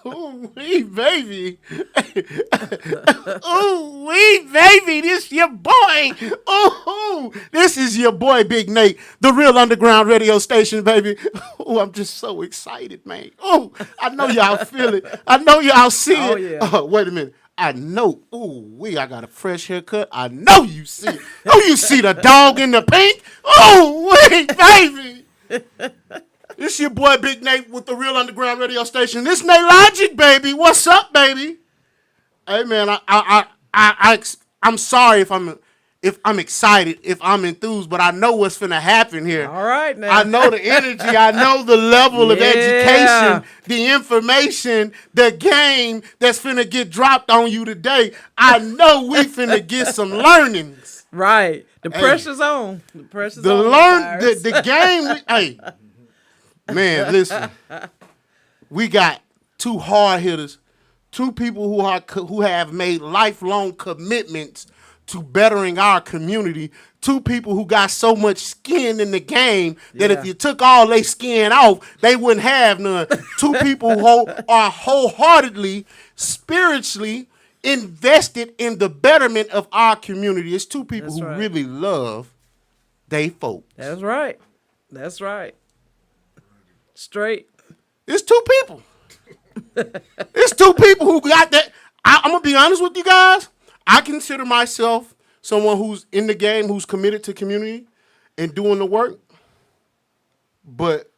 Ooh, wee, baby. Ooh, wee, baby. This your boy. Ooh, this is your boy, Big Nate, the real underground radio station, baby. Ooh, I'm just so excited, man. Ooh, I know y'all feel it. I know y'all see it. Oh, yeah. Wait a minute. I know. Ooh, I got a fresh haircut. I know you see it. Oh, you see the dog in the pink? Ooh, wee, baby. This your boy Big Nate with the real underground radio station. This Nate Logic, baby. What's up, baby? Hey man, I'm sorry if I'm excited, if I'm enthused, but I know what's finna happen here. All right now. I know the energy, I know the level of education, the information, the game that's finna get dropped on you today. I know we finna get some learnings. Right. The pressure's on. The pressure's on. The game. Hey. Man, listen. We got two hard hitters, two people who have made lifelong commitments to bettering our community, two people who got so much skin in the game that if you took all their skin off, they wouldn't have none. Two people who are wholeheartedly, spiritually invested in the betterment of our community. It's two people who really love they folk. That's right. That's right. Straight. It's two people. It's two people who got that. I'm going to be honest with you guys. I consider myself someone who's in the game, who's committed to community and doing the work, but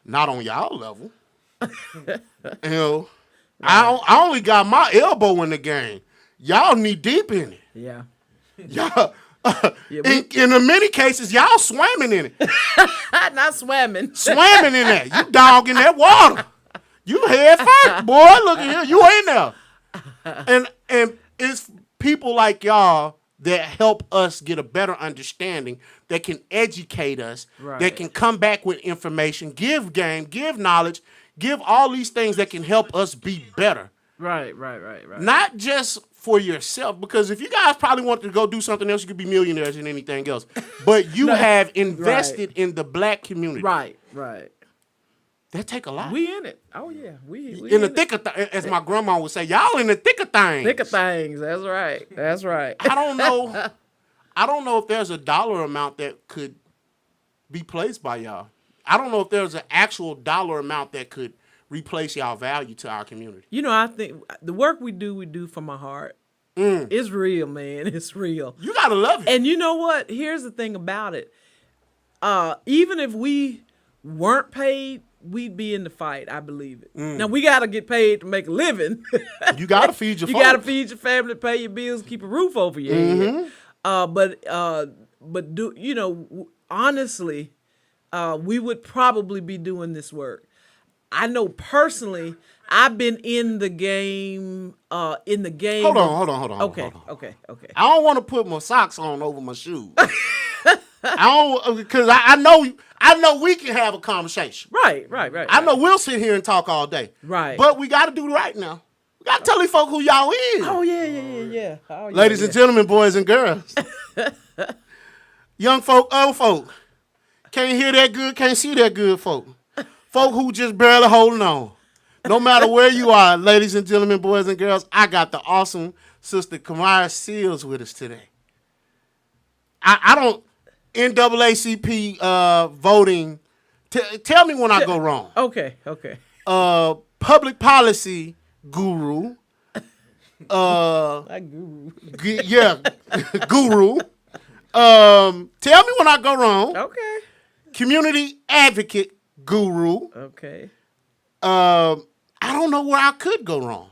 not on y'all level. I only got my elbow in the game. Y'all knee deep in it. Yeah. Y'all. In many cases, y'all swimming in it. Not swimming. Swimming in that. You dog in that water. You head first, boy. Look at here. You in there. And it's people like y'all that help us get a better understanding, that can educate us, that can come back with information, give game, give knowledge, give all these things that can help us be better. Right. Not just for yourself, because if you guys probably want to go do something else, you could be millionaires and anything else. But you have invested in the black community. Right. That take a lot. We in it. Oh yeah, we in the thick of as my grandma would say, y'all in the thick of things. Thick of things. That's right. I don't know if there's a dollar amount that could be placed by y'all. I don't know if there's an actual dollar amount that could replace y'all value to our community. You know, I think the work we do from my heart. It's real, man. It's real. You gotta love it. And you know what? Here's the thing about it. Even if we weren't paid, we'd be in the fight. I believe it. Now we gotta get paid to make a living. You gotta feed your. You gotta feed your family, pay your bills, keep a roof over your head. But do you know? Honestly, we would probably be doing this work. I know personally, I've been in the game. Hold on. Okay. I don't want to put my socks on over my shoes. I don't, because I know we can have a conversation. Right. I know we'll sit here and talk all day. Right. But we got to do right now. We got to tell these folk who y'all is. Oh yeah. Oh, yeah, Ladies and gentlemen, boys and girls. Young folk, old folk. Can't hear that good, can't see that good folk. Folk who just barely holding on. No matter where you are, ladies and gentlemen, boys and girls, I got the awesome sister Kymara Seals with us today. I don't NAACP voting. Tell me when I go wrong. Okay. Public policy guru. That guru. Guru. Tell me when I go wrong. Okay. Community advocate guru. Okay. I don't know where I could go wrong.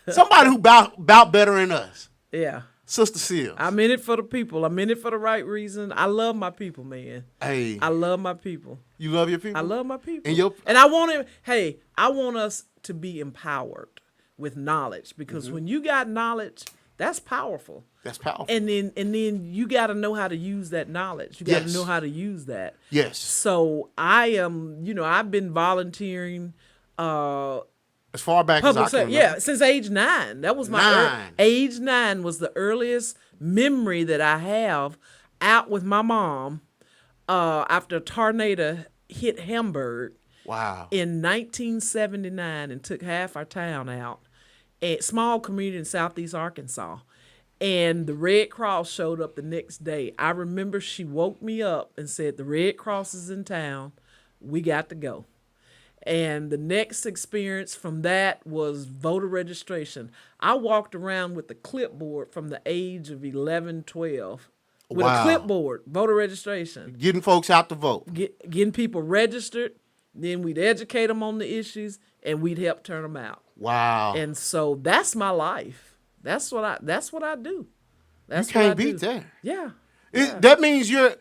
Somebody who about better than us. Yeah. Sister Seals. I'm in it for the people. I'm in it for the right reason. I love my people, man. Hey. I love my people. You love your people? I love my people. And I want us to be empowered with knowledge, because when you got knowledge, that's powerful. That's powerful. And then you got to know how to use that knowledge. You got to know how to use that. Yes. So I am, I've been volunteering as far back as I can remember. Yeah, since age 9. That was my age 9 was the earliest memory that I have out with my mom after a tornado hit Hamburg Wow. in 1979 and took half our town out. A small community in southeast Arkansas. And the Red Cross showed up the next day. I remember she woke me up and said, the Red Cross is in town. We got to go. And the next experience from that was voter registration. I walked around with a clipboard from the age of 11, 12. With a clipboard, voter registration. Getting folks out to vote. Getting people registered. Then we'd educate them on the issues, and we'd help turn them out. Wow. And so that's my life. That's what I do. That's you can't what I beat do. that. Yeah. That means you're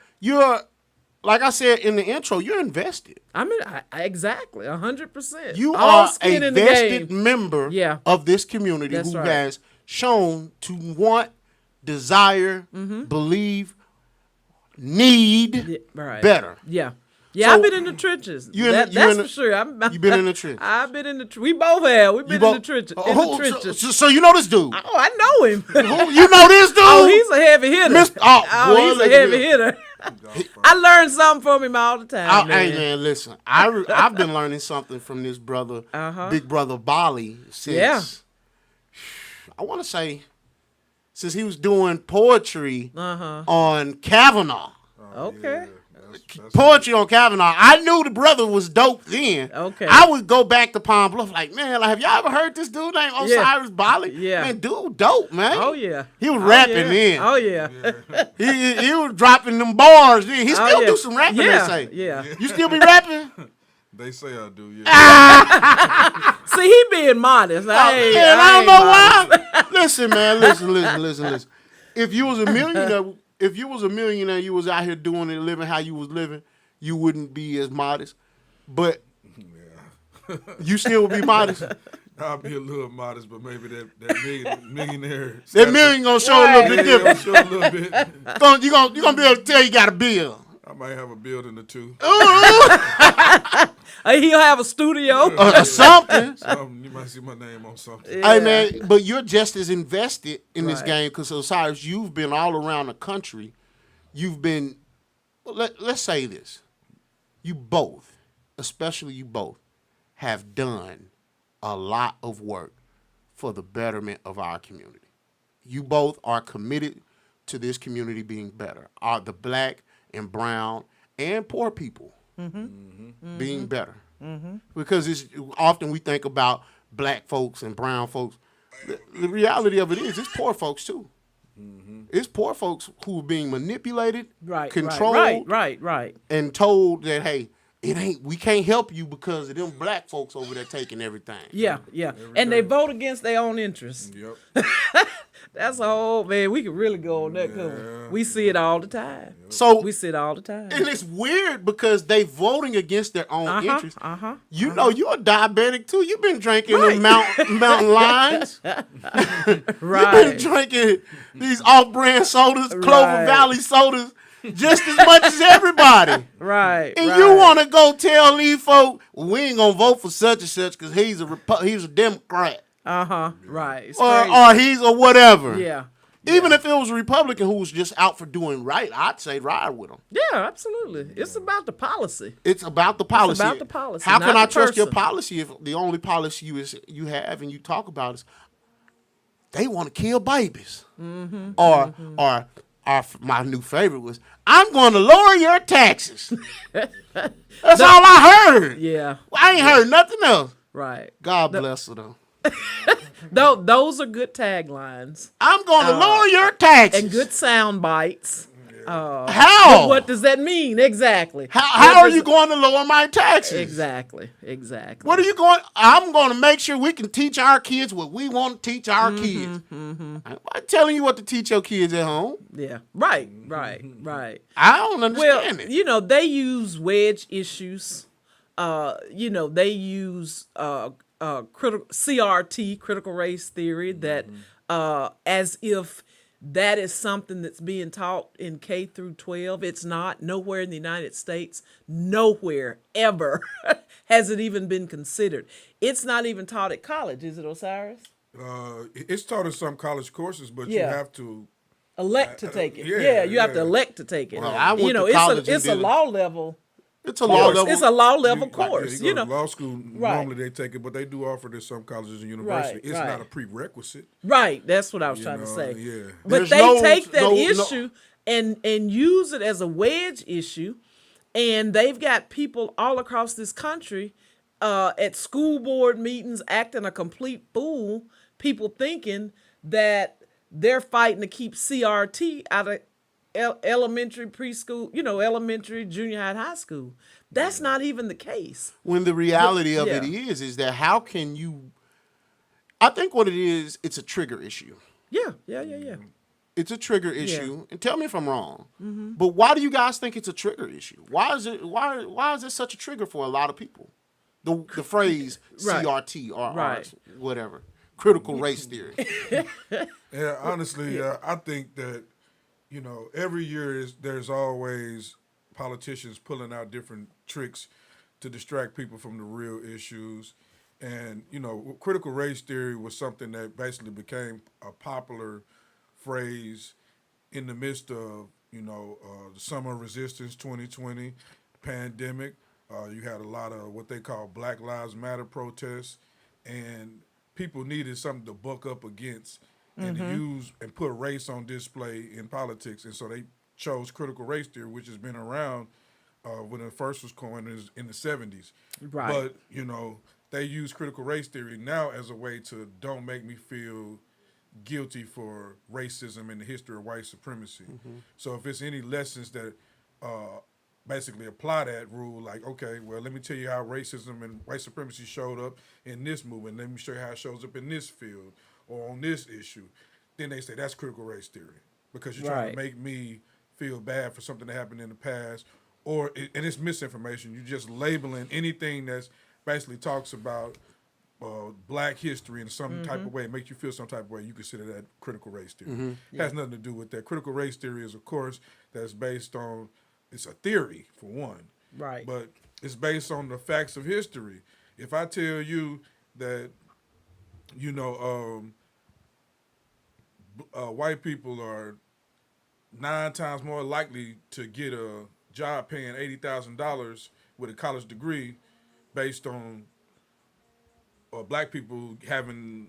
like I said in the intro, you're invested. I mean, exactly, 100%. You All are skin a in the vested game. member of this community That's who right. has shown to want, desire, believe, need better. Yeah. Yeah, So, I've been in the trenches. That's for sure. You've been in the trenches. I've been in the We both have. We've been in the trenches. So you know this dude. Oh, I know him. You know this dude. Oh, he's a heavy hitter. He's a heavy hitter. I learn something from him all the time. Hey man, listen. I've been learning something from this brother, big brother Bolly, since I want to say since he was doing poetry on Kavanaugh. Okay. Poetry on Kavanaugh. I knew the brother was dope then. Okay. I would go back to Palm Bluff like, man, have y'all ever heard this dude named Osyrus Bolly? Yeah. Man, dude dope, man. Oh, yeah. He was rapping then. Oh, yeah. He was dropping them bars then. He still do some rapping, they say. Yeah. You still be rapping? They say I do, yeah. See, he being modest. I don't know why. Listen, man, listen. If you was a millionaire, you was out here doing it, living how you was living, you wouldn't be as modest. But you still would be modest. I'll be a little modest, but maybe that millionaire. That million gonna show a little bit different. Show a little bit. You gonna be able to tell you got a bill. I might have a building or two. He'll have a studio. Or something. You might see my name on something. Hey, man, but you're just as invested in this game because, Osyrus, you've been all around the country. You've been, let's say this. You both, especially you both, have done a lot of work for the betterment of our community. You both are committed to this community being better. Are the black and brown and poor people being better. Because it's often we think about black folks and brown folks. The reality of it is it's poor folks too. It's poor folks who are being manipulated, controlled, right, and told that, hey, we can't help you because of them black folks over there taking everything. Yeah. And they vote against their own interests. Yep. That's a whole, man, we could really go on that. We see it all the time. So we see it all the time. And it's weird because they voting against their own interests. You know you're a diabetic too. You've been drinking them mountain lions. You've been drinking these off-brand sodas, Clover Valley sodas, just as much as everybody. Right. And you want to go tell these folk, we ain't going to vote for such and such because he's a Democrat. Right. Or he's or whatever. Yeah. Even if it was a Republican who was just out for doing right, I'd say ride with him. Yeah, absolutely. It's about the policy. It's about the policy. It's about the policy. How can I trust your person. policy if the only policy you have and you talk about is they want to kill babies? Or my new favorite was, I'm going to lower your taxes. That's all I heard. Yeah. I ain't heard nothing else. Right. God bless her, though. Those are good taglines. I'm going to lower your taxes. And good sound bites. How? What does that mean exactly? How are you going to lower my taxes? Exactly. What are you going? I'm going to make sure we can teach our kids what we want to teach our kids. I'm not telling you what to teach your kids at home. Yeah. Right. I don't understand it. You know, they use wedge issues. They use CRT, critical race theory, that as if that is something that's being taught in K through 12. It's not. Nowhere in the United States, nowhere ever has it even been considered. It's not even taught at college, is it, Osyrus? It's taught in some college courses, but you have to elect to take it. You have to elect to take it. Well, I went to college it's a law level It's a law level. It's a law level Yeah, course. you You go know, to law school, Right. normally they take it, but they do offer this some colleges and universities. Right, It's right. not a prerequisite. Right. That's what I was You trying to know, say. yeah. But There's they no- take that no- issue and use it as a wedge issue, and they've got people all across this country at school board meetings acting a complete fool. People thinking that they're fighting to keep CRT out of elementary, preschool, elementary, junior high, and high school. That's not even the case. When the reality of it Yeah. is that how can you? I think what it is, it's a trigger issue. Yeah. It's a trigger issue, and tell me if I'm wrong. But why do you guys think it's a trigger issue? Why is it? Why is it such a trigger for a lot of people? The phrase Right. CRT or Right. whatever, critical race theory. Yeah, honestly, I think that, every year there's always politicians pulling out different tricks to distract people from the real issues. And, critical race theory was something that basically became a popular phrase in the midst of, the Summer of Resistance 2020 pandemic. You had a lot of what they call Black Lives Matter protests, and people needed something to buck up against and to use and put race on display in politics. And so they chose critical race theory, which has been around when it first was coined in the 70s. Right. But, they use critical race theory now as a way to don't make me feel guilty for racism and the history of white supremacy. So if it's any lessons that basically apply that rule, like, okay, well, let me tell you how racism and white supremacy showed up in this movement. Let me show you how it shows up in this field or on this issue. Then they say that's critical race theory because you're trying to make me feel bad for something that happened in the past, and it's misinformation. You're just labeling anything that's basically talks about black history in some type of way, make you feel some type of way. You consider that critical race theory. It has nothing to do with that. Critical race theory is a course that's based on, it's a theory for one, Right. but it's based on the facts of history. If I tell you that, white people are 9 times more likely to get a job paying $80,000 with a college degree based on black people having,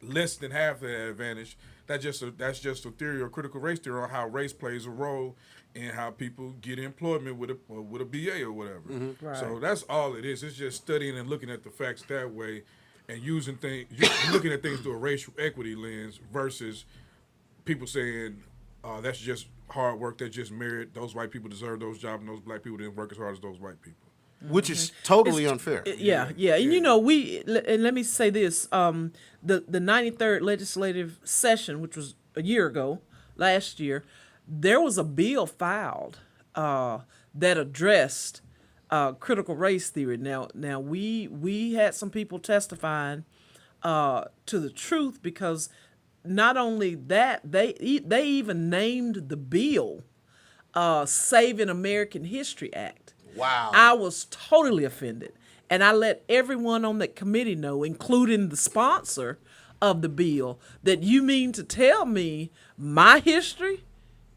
less than half that advantage. That's just a theory or critical race theory on how race plays a role in how people get employment with a BA or whatever. Right. So that's all it is. It's just studying and looking at the facts that way, and using things, looking at things through a racial equity lens versus people saying that's just hard work, that's just merit. Those white people deserve those jobs, and those black people didn't work as hard as those white people. Which is totally unfair. Yeah. And let me say this: the 93rd legislative session, which was a year ago, last year, there was a bill filed that addressed critical race theory. Now we had some people testifying to the truth, because not only that, they even named the bill Saving American History Act. Wow. I was totally offended. And I let everyone on that committee know, including the sponsor of the bill, that you mean to tell me my history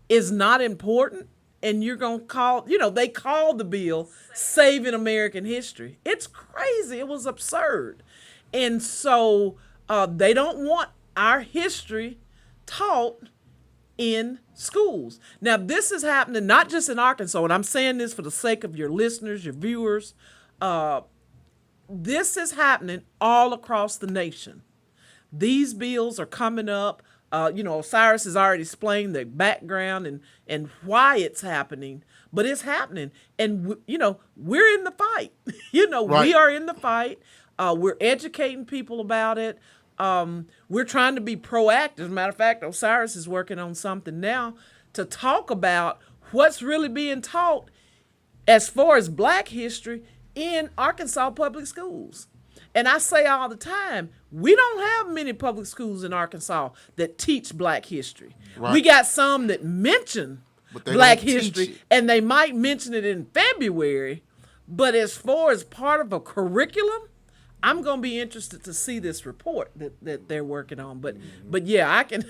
is not important, and you're going to call, they called the bill Saving American History. It's crazy. It was absurd. And so they don't want our history taught in schools. Now, this is happening not just in Arkansas, and I'm saying this for the sake of your listeners, your viewers. This is happening all across the nation. These bills are coming up. Osyrus has already explained the background and why it's happening, but it's happening. And, we're in the fight. Right. We are in the fight. We're educating people about it. We're trying to be proactive. As a matter of fact, Osyrus is working on something now to talk about what's really being taught as far as black history in Arkansas public schools. And I say all the time, we don't have many public schools in Arkansas that teach black history. Right. We got some that mention But they black don't teach history, it. and they might mention it in February, but as far as part of a curriculum, I'm going to be interested to see this report that they're working on. But yeah, I can,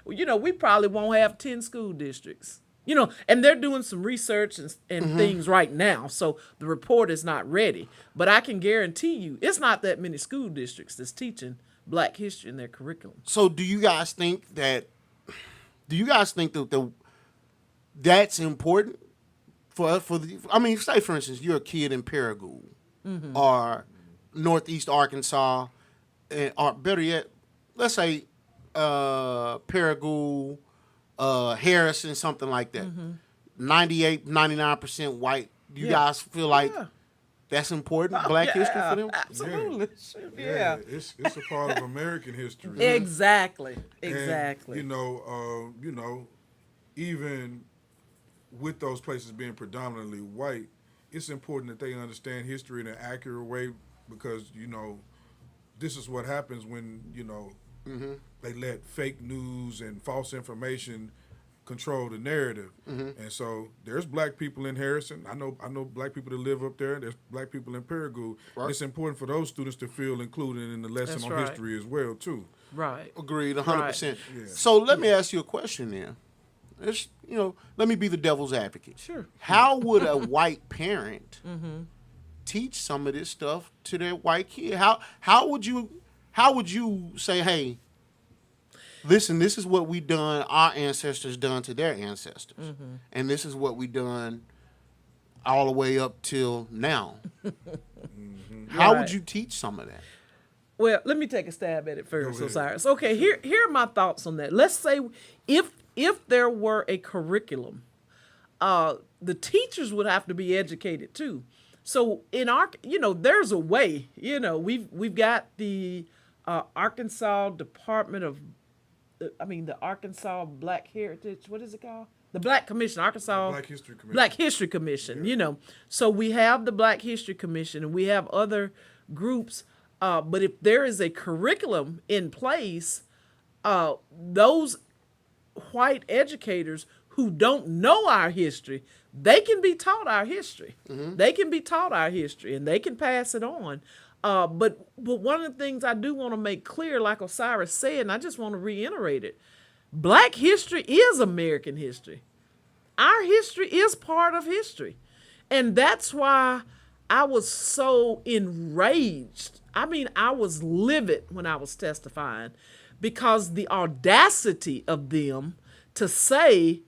we probably won't have 10 school districts. And they're doing some research and things right now. So the report is not ready. But I can guarantee you, it's not that many school districts that's teaching Black history in their curriculum. So do you guys think that that's important say for instance you're a kid in Paragould or Northeast Arkansas, or better yet, let's say Paragould, Harrison, something like that. 98, 99% white. You guys feel like that's important, Black history for them? Absolutely. Yeah, it's a part of American history. Exactly. And, even with those places being predominantly white, it's important that they understand history in an accurate way because, this is what happens when, they let fake news and false information control the narrative. And so there's Black people in Harrison. I know Black people that live up there. There's Black people in Paragould. Right. It's important for those students to feel included in the lesson on history as well, too. Right. Agreed, 100%. Right. Yeah. So let me ask you a question then. Let me be the devil's advocate. Sure. How would a white parent teach some of this stuff to their white kid? How would you say, hey, listen, this is what we done, our ancestors done to their ancestors. And this is what we done all the way up till now. How would you teach some of that? Well, let me take a stab at it first, Osyrus. Okay, here are my thoughts on that. Let's say if there were a curriculum, the teachers would have to be educated too. So in our, there's a way. We've got the Arkansas Department of, the Arkansas Black Heritage. What is it called? The Black Commission, Arkansas Black History Commission. Black History Commission. Yeah. So we have the Black History Commission and we have other groups. But if there is a curriculum in place, those white educators who don't know our history, they can be taught our history. They can be taught our history and they can pass it on. But one of the things I do want to make clear, like Osyrus said, and I just want to reiterate it, Black history is American history. Our history is part of history. And that's why I was so enraged. I was livid when I was testifying because the audacity of them to say,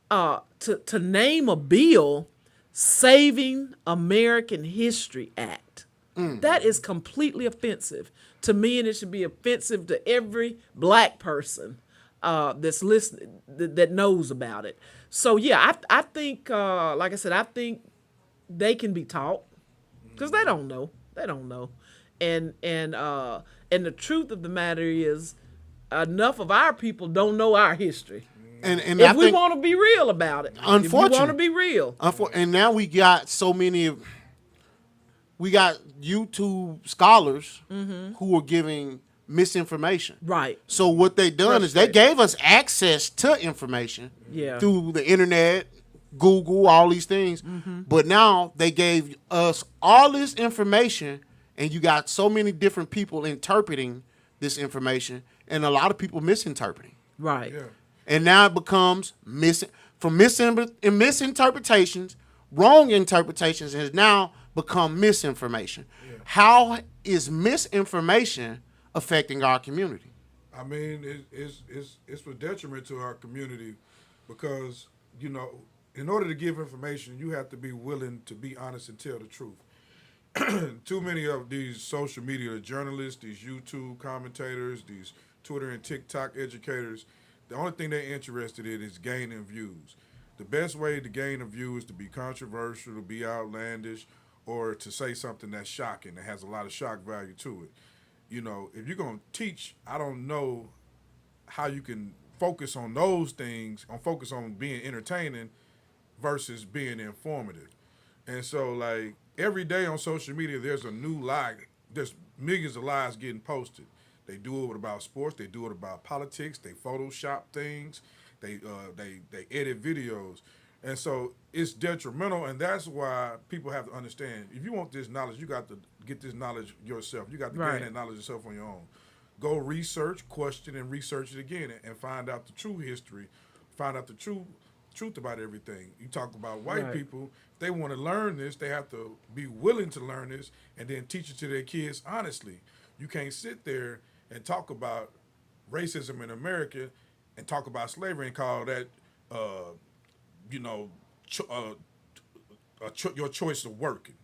to name a bill, Saving American History Act. That is completely offensive to me, and it should be offensive to every Black person that's listening, that knows about it. So yeah, I think, like I said, I think they can be taught because they don't know. They don't know. And the truth of the matter is, enough of our people don't know our history. And if we want to be real about it, unfortunately, if we want to be real. And now we got so many. We got YouTube scholars who are giving misinformation. Right. So what they done is they gave us access to information through the internet, Google, all these things. But now they gave us all this information, and you got so many different people interpreting this information, and a lot of people misinterpreting. Right. Yeah. And now it becomes misinterpretations, wrong interpretations, and has now become misinformation. Yeah. How is misinformation affecting our community? It's a detriment to our community because, in order to give information, you have to be willing to be honest and tell the truth. Too many of these social media journalists, these YouTube commentators, these Twitter and TikTok educators, the only thing they're interested in is gaining views. The best way to gain a view is to be controversial, to be outlandish, or to say something that's shocking, that has a lot of shock value to it. If you're going to teach, I don't know how you can focus on those things, focus on being entertaining versus being informative. And so, like, every day on social media, there's a new lie. There's millions of lies getting posted. They do it about sports. They do it about politics. They Photoshop things. They edit videos. And so it's detrimental, and that's why people have to understand, if you want this knowledge, you got to get this knowledge yourself. You got to gain that knowledge yourself on your own. Go research, question, and research it again and find out the true history, find out the true truth about everything. You talk about white Right. people, they want to learn this, they have to be willing to learn this and then teach it to their kids honestly. You can't sit there and talk about racism in America and talk about slavery and call that, your choice of working.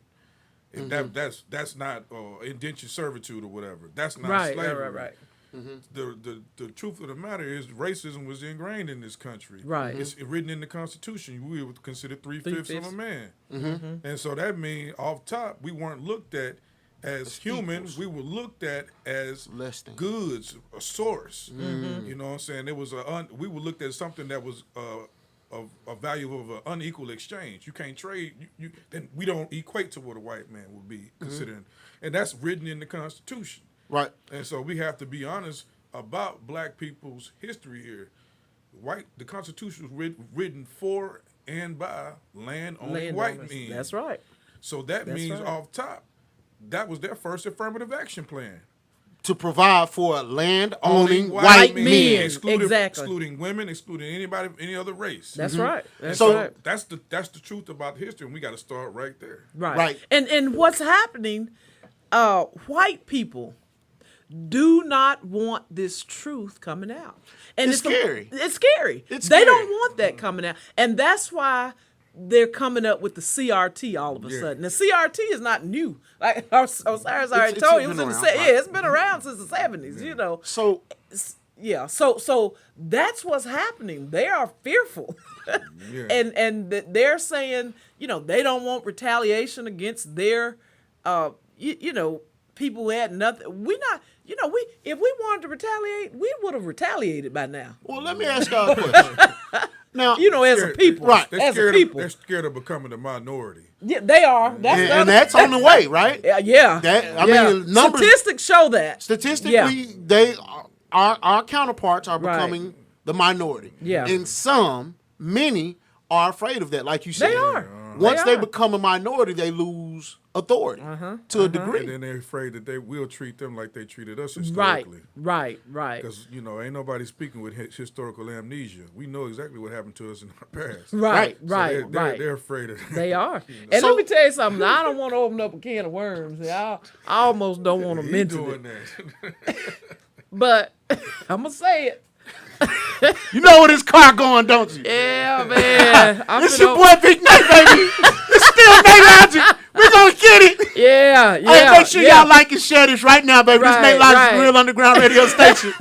And that's not indentured servitude or whatever. That's not Right, slavery. right. The truth of the matter is racism was ingrained in this country. Right. It's written in the Constitution. We were considered three-fifths of a Three-fifths. man. And so that means off top, we weren't looked at as humans. equals. We were looked at as Less than. goods, a source. You know what I'm saying? It was we were looked at something that was of a value of an unequal exchange. You can't trade. Then we don't equate to what a white man would be considering, and that's written in the Constitution. Right. And so we have to be honest about black people's history here. The Constitution was written for and by land-owning white Landowners. men. That's right. So that That's means right. off top, that was their first affirmative action plan. To provide for land-owning white men. men. Excluding, Exactly. excluding women, excluding anybody, any other race. That's right. That's So- right. That's the truth about history, and we got to start right there. Right. Right. And what's happening, white people do not want this truth coming out. And It's scary. It's scary. It's They scary. don't want that coming out. And that's why they're coming up with the CRT all of a Yeah. sudden. The CRT is not new. Like Osyrus already It's told you, it been was in the around, yeah, right. it's been around since the 70s, you know. So Yeah, so that's what's happening. They are fearful, Yeah. and they're saying, you know, they don't want retaliation against their, people who had nothing. We not, if we wanted to retaliate, we would have retaliated by now. well, let me ask y'all a question. Now, As a people, Right. as a people, They're scared of becoming a minority. yeah, they are. That's the and other- that's on the way, right? yeah. I yeah. mean, numbers- Statistics show that. Statistically, they our counterparts are Right. becoming the minority. Yeah. And many are afraid of that, like you said. They are. Once They they are. become a minority, they lose authority to a degree. And then they're afraid that they will treat them like they treated us Right, historically. right. Because, ain't nobody speaking with historical amnesia. We know exactly what happened to us in our past. Right, So right, they're, right. They're afraid of that. They are. And So- let me tell you something. I don't want to open up a can of worms. I almost don't want to He mention doing it. that. But I'm going to say it. You know where this car going, don't you? Yeah, man. It's your boy Big Nate, baby. It's still Nate Logic. We're going to get it. Yeah, yeah. Hey, make sure yeah. y'all like and share this right now, baby. Right, This Nate Logic's right. real underground radio station.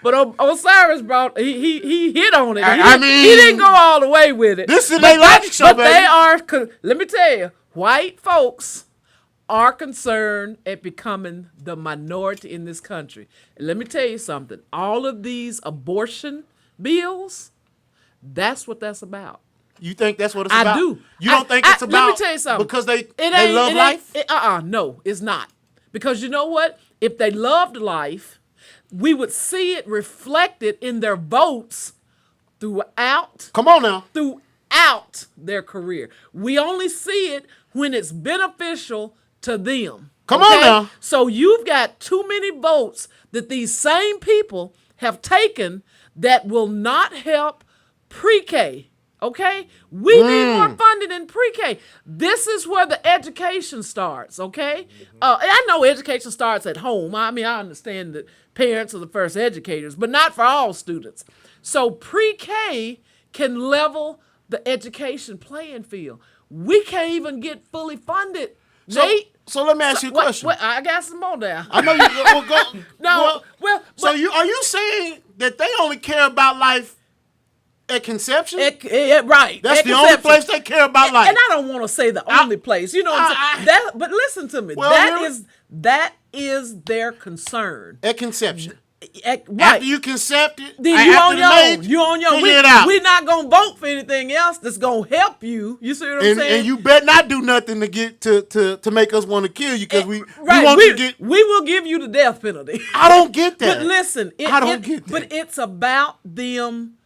But Osyrus he hit on it. I mean, he didn't go all the way with it. This is the Nate Logic show, But baby. they are, let me tell you, white folks are concerned at becoming the minority in this country. And let me tell you something. All of these abortion bills, that's what that's about. You think that's what it's I about? do. You don't think it's about Let me tell you something. because they It love life? No, it's not. Because you know what? If they loved life, we would see it reflected in their votes throughout Come on now. their career. We only see it when it's beneficial to them. Come on now. So you've got too many votes that these same people have taken that will not help pre-K. Okay? We need more funding in pre-K. This is where the education starts, okay? I know education starts at home. I mean, I understand that parents are the first educators, but not for all students. So pre-K can level the education playing field. We can't even get fully funded, Nate. So let me ask you a question. Wait, I got some more now. I know you will go. No, well, so are you saying that they only care about life at conception? right. That's at the only conception. place they care about life. And I don't want to say the only place. You know what I'm saying? But listen to me. Well, That is their concern. At conception. Right. After you concept it, Then you after on the your own. marriage, You on your own. figure it out. We're not gonna vote for anything else that's gonna help you. You see what I'm saying? And you better not do nothing to get to make us want to kill you because we right. want you to get. We will give you the death penalty. I don't get that. But listen, I don't get that. But it's about them.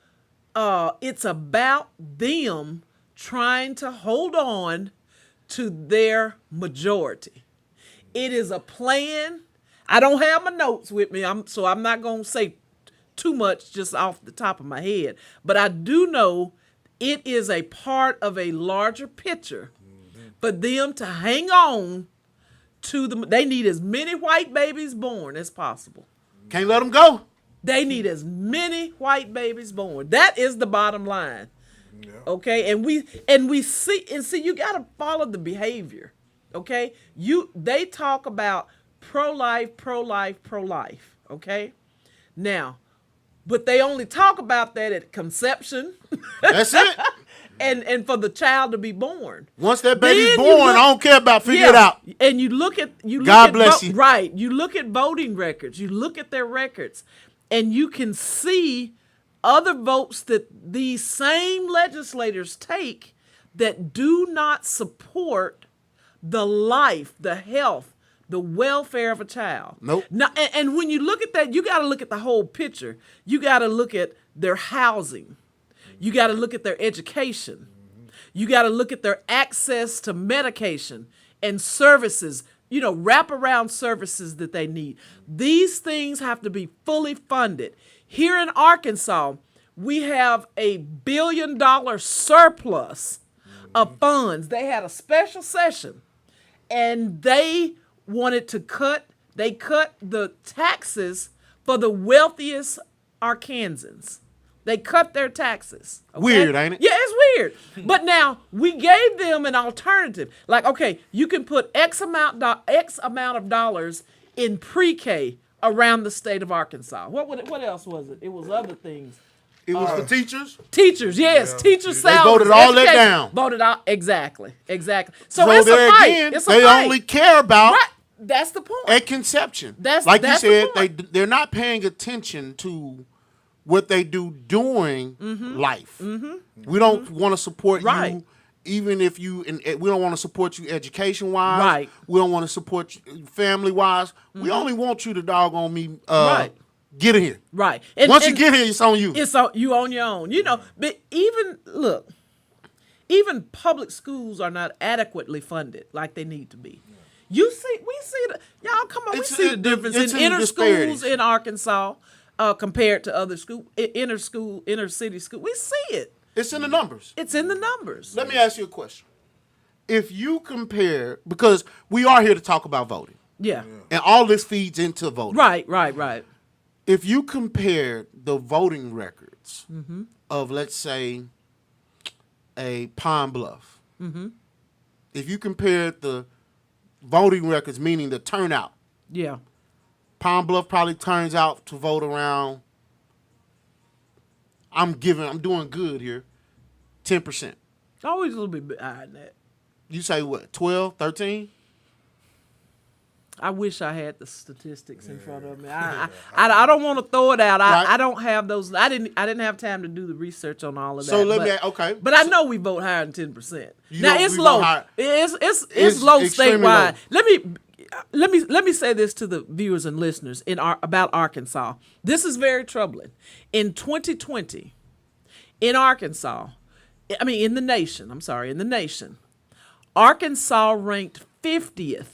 It's about them trying to hold on to their majority. It is a plan. I don't have my notes with me, so I'm not gonna say too much just off the top of my head. But I do know It is a part of a larger picture for them to hang on to the. They need as many white babies born as possible. Can't let them go. They need as many white babies born. That is the bottom line. Yeah. Okay, and we see you got to follow the behavior. Okay, they talk about pro-life. Okay, now, but they only talk about that at conception. That's it. and for the child to be born. Once that baby's Then born, I don't care about figure it out. And you look at God bless you. Right. You look at voting records. You look at their records, and you can see other votes that these same legislators take that do not support the life, the health, the welfare of a child. Nope. Now, and when you look at that, you got to look at the whole picture. You got to look at their housing. You got to look at their education. You got to look at their access to medication and services, wraparound services that they need. These things have to be fully funded. Here in Arkansas, we have $1 billion surplus of funds. They had a special session, and they wanted to cut the taxes for the wealthiest Arkansans. They cut their taxes. Okay? Weird, ain't it? Yeah, it's weird. But now we gave them an alternative. Like, okay, you can put X amount of dollars in pre-K around the state of Arkansas. What else was it? It was other things. It was for teachers. Teachers, yes, Yeah. teachers' They salaries. voted all that education. down. Voted out exactly. So So it's a there fight. again, It's a they fight. only care about Right. That's the point. at conception. That's like the you said, point. they're not paying attention to what they do during life. We don't want to support Right. you, even if you. And we don't want to support you education wise. Right. We don't want to support you family wise. We only want you to doggone me. Right. Get in here. Right. Once you get here, it's on you. It's you on your own. But even public schools are not adequately funded like they need to be. We see y'all come on. We see the difference it's in in the inner schools disparities. in Arkansas compared to other inner city school. We see it. It's in the numbers. It's in the numbers. Let me ask you a question. If you compare, because we are here to talk about voting, Yeah. and all this feeds into voting. Right. If you compare the voting records of, let's say, a Pine Bluff, if you compare the voting records, meaning the turnout, Yeah. Pine Bluff probably turns out to vote around, I'm doing good here, 10%. Always a little bit higher than that. You say what, 12, 13? I wish I had the statistics in front of me. I don't want to throw it out. Right. I don't have those. I didn't have time to do the research on all of that. So okay. But I know we vote higher than 10%. You Now know it's we vote low. higher. It's low extremely statewide. low. Let me say this to the viewers and listeners about Arkansas. This is very troubling. In 2020, in Arkansas, in the nation, Arkansas ranked 50th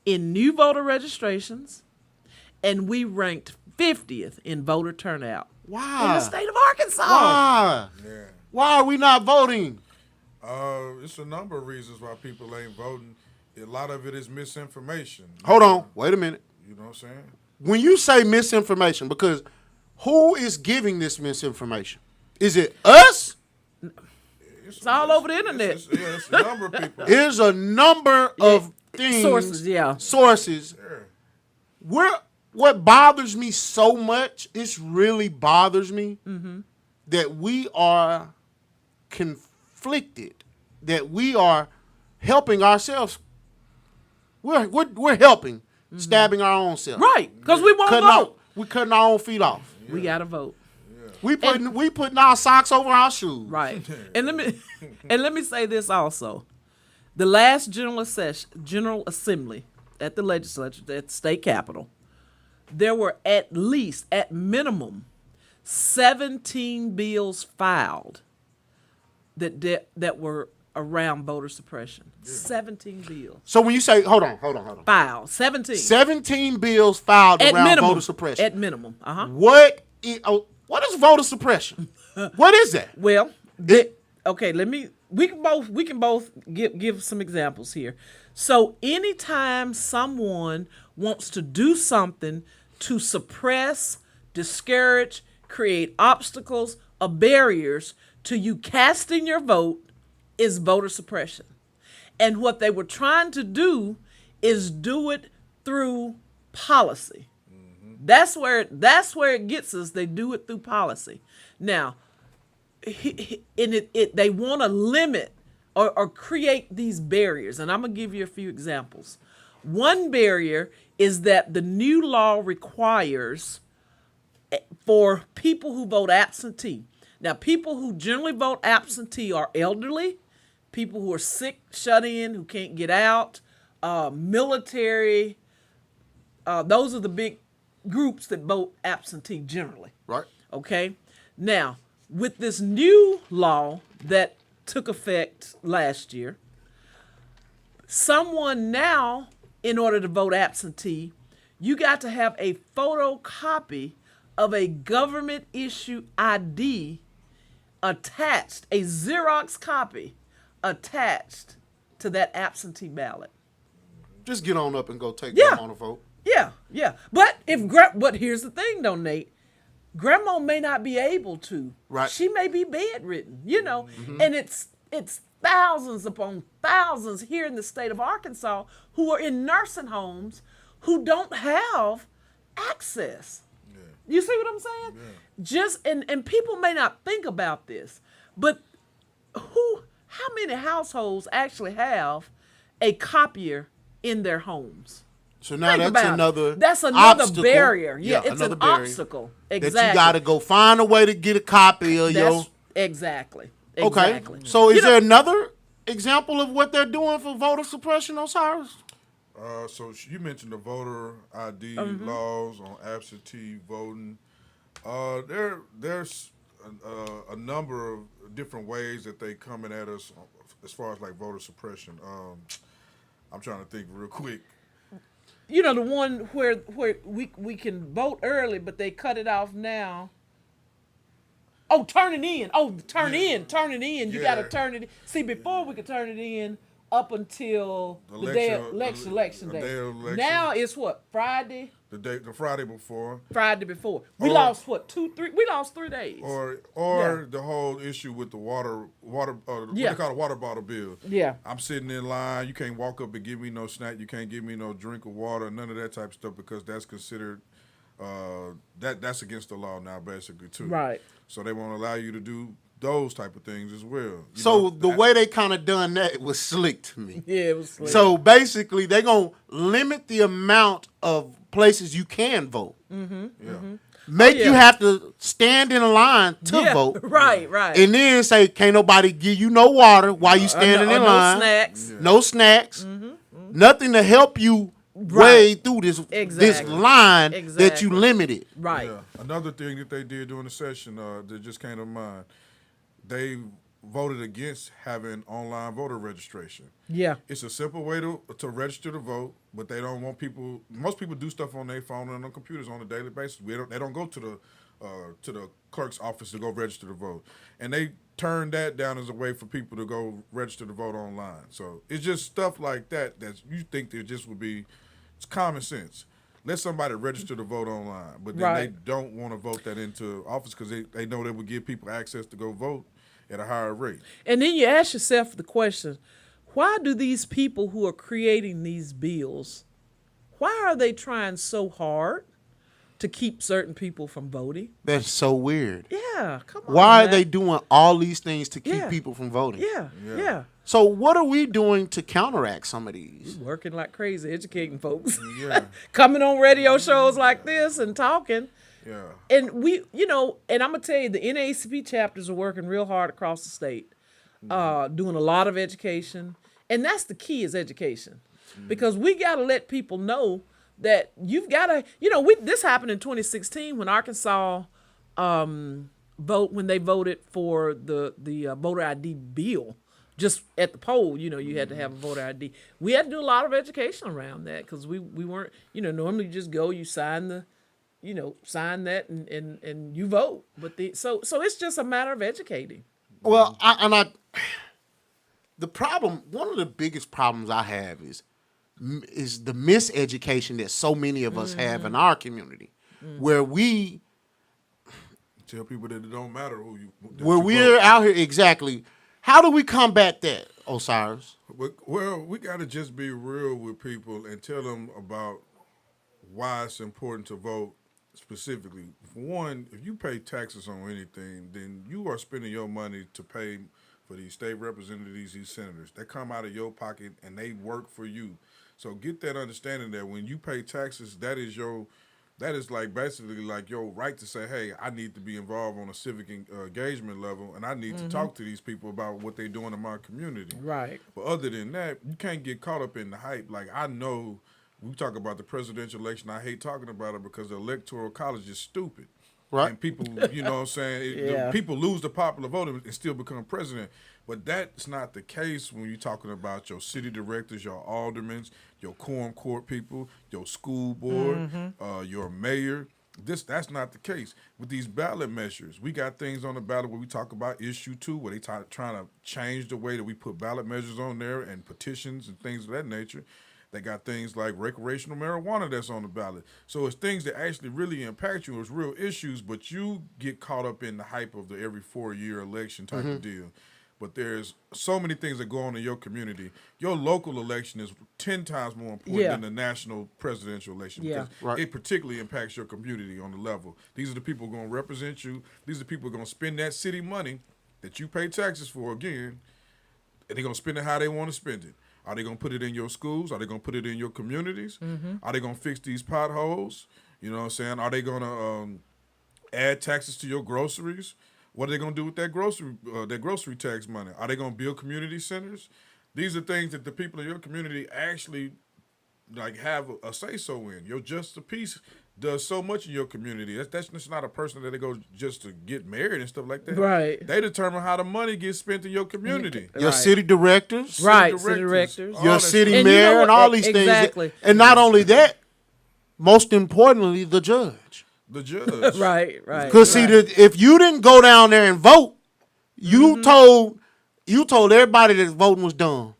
in new voter registrations, and we ranked 50th in voter turnout. Why? In the state of Arkansas. Why? Yeah. Why are we not voting? It's a number of reasons why people ain't voting. A lot of it is misinformation. Hold on. Wait a minute. You know what I'm saying? When you say misinformation, because who is giving this misinformation? Is it us? It's all over the internet. It's a number of people. There's a number of things. Sources, yeah. Sources. What bothers me so much, it really bothers me that we are conflicted, that we are helping ourselves. We're helping, stabbing our own self. Right, because we won't vote. We cutting our own feet off. We got to vote. We putting our socks over our shoes. Right. And let me say this also. The last General Assembly at the legislature, at the state capitol, there were at minimum, 17 bills filed that were around voter suppression. 17 bills. So when you say, hold on. Filed. 17. 17 bills filed At around minimum. voter suppression. At minimum. Uh-huh. What is voter suppression? What is that? Well, Okay, we can both give some examples here. So anytime someone wants to do something to suppress, discourage, create obstacles or barriers to you casting your vote is voter suppression. And what they were trying to do is do it through policy. That's where it gets us. They do it through policy. Now, they want to limit or create these barriers, and I'm gonna give you a few examples. One barrier is that the new law requires for people who vote absentee. Now, people who generally vote absentee are elderly, people who are sick, shut in, who can't get out, military. Those are the big groups that vote absentee generally. Right. Okay. Now, with this new law that took effect last year, someone now, in order to vote absentee, you got to have a photocopy of a government issue ID attached, a Xerox copy attached to that absentee ballot. Just get on up and go take Yeah. them on a vote. Yeah. But but here's the thing though, Nate. Grandma may not be able to. Right. She may be bedridden, and it's thousands upon thousands here in the state of Arkansas who are in nursing homes who don't have access. Yeah. You see what I'm saying? Yeah. And people may not think about this, but how many households actually have a copier in their homes? So now Think that's about another it. That's another obstacle. barrier. Yeah, it's another an barrier obstacle. that Exactly. you got to go find a way to get a copy of your. Exactly. Okay. So is there another example of what they're doing for voter suppression, Osyrus? So you mentioned the voter ID laws on absentee voting. There's a number of different ways that they coming at us as far as like voter suppression. I'm trying to think real quick. The one where we can vote early, but they cut it off now. Oh, turning in. Oh, turning in. You got to turn it in. See, before we could turn it in up until the day of election day. Now it's what, Friday? The Friday before. Friday before. We lost what, 2, 3? We lost 3 days. Or the whole issue with the water what they call a water bottle bill. Yeah. I'm sitting in line. You can't walk up and give me no snack. You can't give me no drink of water. None of that type of stuff because that's considered that's against the law now, basically too. Right. So they won't allow you to do those type of things as well. The way they kind of done that was slick to me. Yeah, it was slick. So basically, they're going to limit the amount of places you can vote. Yeah. Make you have to stand in a line to vote. Right. And then say, can't nobody give you no water while you standing in line. No snacks. Yeah. No snacks. Nothing to help you wade through this line that you limited. Right. Yeah. Another thing that they did during the session that just came to mind, they voted against having online voter registration. Yeah. It's a simple way to register to vote, but they don't want people. Most people do stuff on their phone and on computers on a daily basis. They don't go to the clerk's office to go register to vote, and they turned that down as a way for people to go register to vote online. So it's just stuff like that you think there just would be. It's common sense. Let somebody register to vote online, but then they don't want to vote that into office because they know they would give people access to go vote at a higher rate. And then you ask yourself the question, why do these people who are creating these bills, why are they trying so hard to keep certain people from voting? That's so weird. Yeah, come on. Why are they doing all these things to keep people from voting? Yeah. So what are we doing to counteract some of these? We're working like crazy, educating folks. Yeah. Coming on radio shows like this and talking. Yeah. And and I'm going to tell you, the NAACP chapters are working real hard across the state, doing a lot of education. And that's the key is education. Because we got to let people know that you've got to, this happened in 2016 when Arkansas when they voted for the voter ID bill. Just at the poll, you had to have a voter ID. We had to do a lot of education around that because we weren't, normally you just go, you sign sign that and you vote. But so it's just a matter of educating. Well, the problem, one of the biggest problems I have is the miseducation that so many of us have in our community, where we Tell people that it don't matter who you. where we're out here exactly. How do we combat that, Osyrus? Well, we got to just be real with people and tell them about why it's important to vote specifically. For one, if you pay taxes on anything, then you are spending your money to pay for these state representatives, these senators. They come out of your pocket and they work for you. So get that understanding that when you pay taxes, that is like basically like your right to say, hey, I need to be involved on a civic engagement level, and I need to talk to these people about what they're doing in my community. Right. But other than that, you can't get caught up in the hype. Like, I know we talk about the presidential election. I hate talking about it because the electoral college is stupid. Right. And people, you know what I'm saying? Yeah. People lose the popular vote and still become president. But that's not the case when you're talking about your city directors, your aldermen, your quorum court people, your school board, your mayor. That's not the case. With these ballot measures, we got things on the ballot where we talk about issue 2, where they trying to change the way that we put ballot measures on there and petitions and things of that nature. They got things like recreational marijuana that's on the ballot. So it's things that actually really impact you. It's real issues, but you get caught up in the hype of the every 4-year election type of deal. But there's so many things that go on in your community. Your local election is 10 times more important than the national presidential election because it particularly impacts your community on the level. These are the people going to represent you. These are the people going to spend that city money that you pay taxes for again, and they're going to spend it how they want to spend it. Are they going to put it in your schools? Are they going to put it in your communities? Are they going to fix these potholes? You know what I'm saying? Are they going to add taxes to your groceries? What are they going to do with that grocery tax money? Are they going to build community centers? These are things that the people in your community actually like have a say-so in. Your Just a Peace does so much in your community. That's just not a person that they go just to get married and stuff like that. Right. They determine how the money gets spent in your community. Your city directors, Right, city directors. your all that city stuff. And you mayor, know and what? all these Exactly. things. And not only that, most importantly, the judge. The judge. Right. Because see, if you didn't go down there and vote, you told everybody that voting was dumb.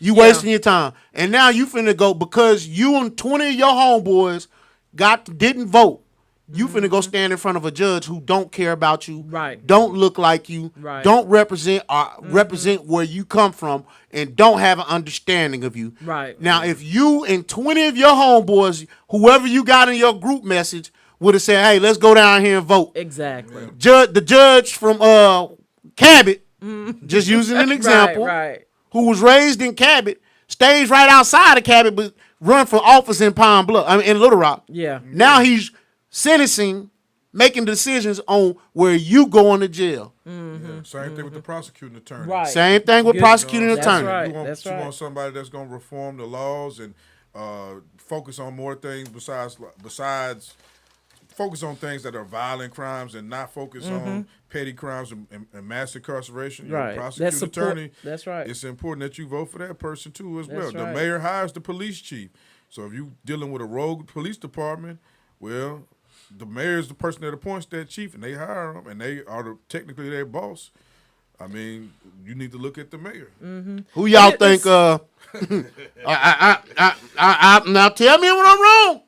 You wasting your time, and now you finna go because you and 20 of your homeboys didn't vote. You finna go stand in front of a judge who don't care about you, Right. don't look like you, Right. don't represent represent where you come from, and don't have an understanding of you. Right. Now, if you and 20 of your homeboys, whoever you got in your group message, would have said, "Hey, let's go down here and vote." Exactly. The judge from Cabot, just using an example, Right. who was raised in Cabot, stays right outside of Cabot, but run for office in in Little Rock. Yeah. Now he's sentencing, making decisions on where you going to jail. Yeah. Same thing with the prosecuting attorney. Right. Same thing with Good. prosecuting That's attorney. right. You want somebody that's going to reform the laws and focus on more things besides focus on things that are violent crimes and not focus on petty crimes and mass incarceration. Right. Your That's prosecuting support. attorney. That's right. It's important that you vote for that person too as well. That's The right. mayor hires the police chief. So if you dealing with a rogue police department, well, the mayor is the person that appoints that chief, and they hire them, and they are technically their boss. I mean, you need to look at the mayor. Who y'all think? Now tell me when I'm wrong.